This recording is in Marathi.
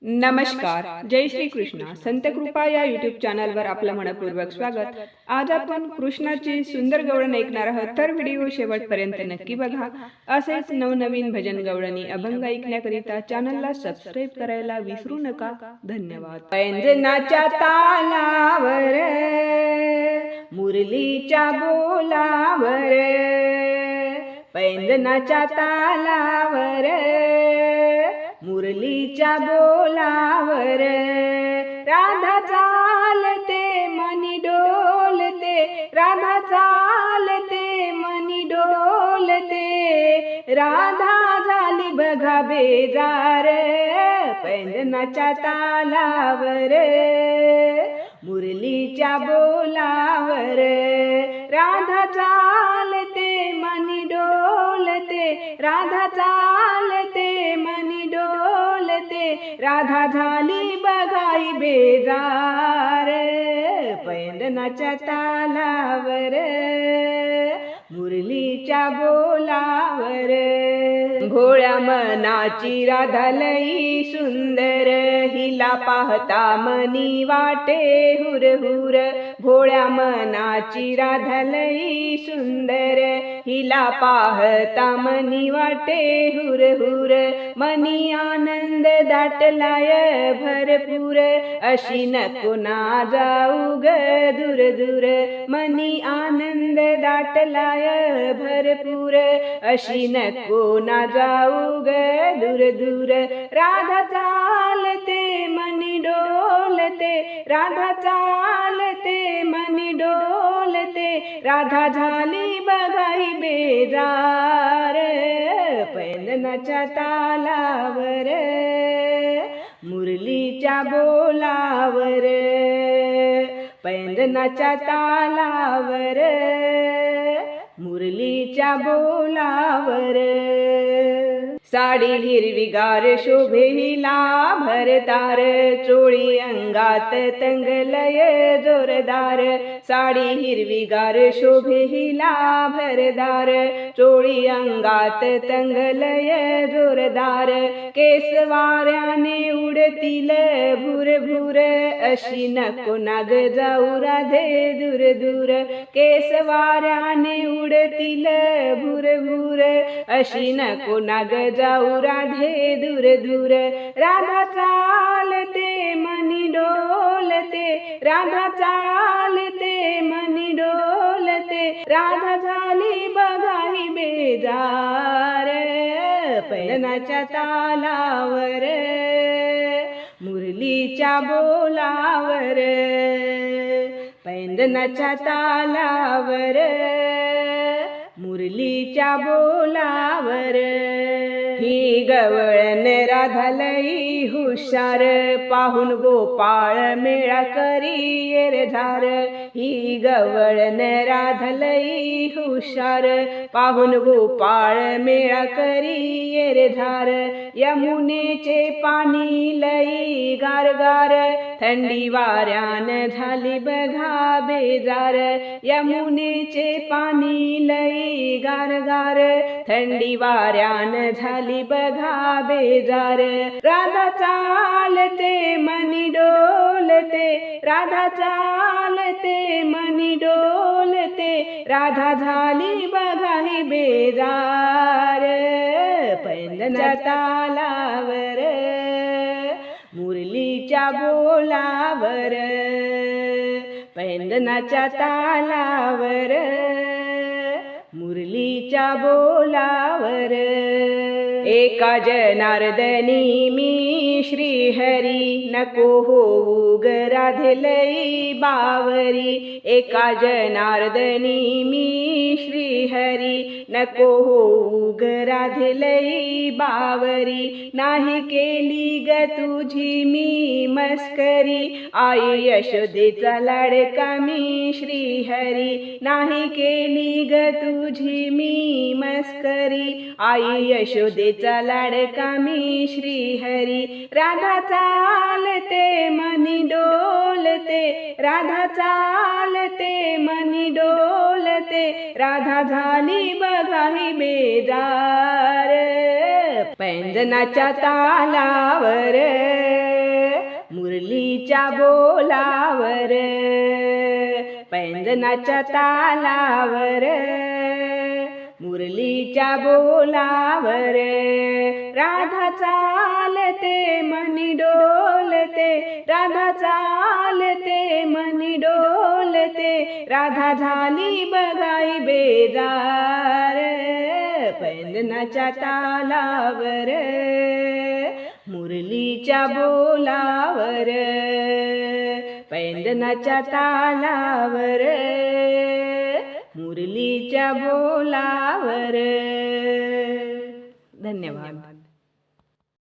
नमस्कार, जय श्री कृष्ण. संत कृपा या यूट्यूब चॅनलवर आपलं मनपूर्वक स्वागत. आज आपण कृष्णाची सुंदर गवळण ऐकणार आहोत, तर व्हिडिओ शेवटपर्यंत नक्की बघा. असेच नवनवीन भजन गवळणी अभंग ऐकण्याकरिता चॅनलला सबस्क्राईब करायला विसरू नका. धन्यवाद. पैंजनाच्या तालावर मुरलीच्या बोलावर, पैंजनाच्या तालावर मुरलीच्या बोलावर, राधा चालते मनी डोलते, राधा चालते मनी डोलते, राधा झाली बघा बेजार पैंजनाच्या तालावर मुरलीच्या बोलावर, राधा चालते मनी डोलते, राधा चालते मनी डोलते, राधा झाली बघाई बेजार पैंजनाच्या तालावर मुरलीच्या बोलावर. भोळ्या मनाची राधा लई सुंदर, हिला पाहता मनी वाटे हुर हुर, भोळ्या मनाची राधा लई सुंदर, हिला पाहता मनी वाटे हुर हुर, मनी आनंद दाटलाय भरपूर, अशी नको ना जाऊ ग दूर दूर, मनी आनंद दाटलाय भरपूर, अशी नको ना जाऊ ग दूर दूर, राधा चालते मनी डोलते, राधा चालते मनी डोलते, राधा झाली बघाई बेजार पैंजनाच्या तालावर मुरलीच्या बोलावर, पैंजनाच्या तालावर मुरलीच्या बोलावर. साडी हिरवीगार शोभे हिला भरदार, चोळी अंगात तंगलय जोरदार, साडी हिरवीगार शोभे हिला भरदार, चोळी अंगात तंगलय जोरदार, केस वाऱ्याने उडतील भूर भूर, अशी नको नाग जाऊ राधे दूर दूर, केस वाऱ्याने उडतील भूर भूर, अशी नको नाग जाऊ राधे दूर दूर, राधा चालते मनी डोलते, राधा चालते मनी डोलते, राधा झाली बघाई बेजार पैंजनाच्या तालावर मुरलीच्या बोलावर, पैंजनाच्या तालावर मुरलीच्या बोलावर. ही गवळण राधा लई हुशार, पाहून गोपाळ मेळा करी येर झार, ही गवळण राधा लई हुशार, पाहून गोपाळ मेळा करी येर झार, यमुनेचे पाणी लई गार गार, थंडी वाऱ्यान झाली बघा बेजार, यमुनेचे पाणी लई गार गार, थंडी वाऱ्यान झाली बघा बेजार, राधा चालते मनी डोलते, राधा चालते मनी डोलते, राधा झाली बघाई बेजार पैंजनाच्या तालावर मुरलीच्या बोलावर, पैंजनाच्या तालावर मुरलीच्या बोलावर. एका जनार्दनी मी श्रीहरी, नको होऊ ग राधे लई बावरी, एका जनार्दनी मी श्रीहरी, नको होऊ ग राधे लई बावरी, नाही केली ग तुझी मी मस्करी, आई यशोदेचा लाडका मी श्रीहरी, नाही केली ग तुझी मी मस्करी, आई यशोदेचा लाडका मी श्रीहरी, राधा चालते मनी डोलते, राधा चालते मनी डोलते, राधा झाली बघाई बेजार पैंजनाच्या तालावर मुरलीच्या बोलावर पैंजनाच्या तालावर मुरलीच्या बोलावर राधा चालते मनी डोलते राधा चालते मनी डोलते राधा झाली बघाई बेजार पैंजनाच्या तालावर मुरलीच्या बोलावर पैंजनाच्या तालावर मुरलीच्या बोलावर. धन्यवाद.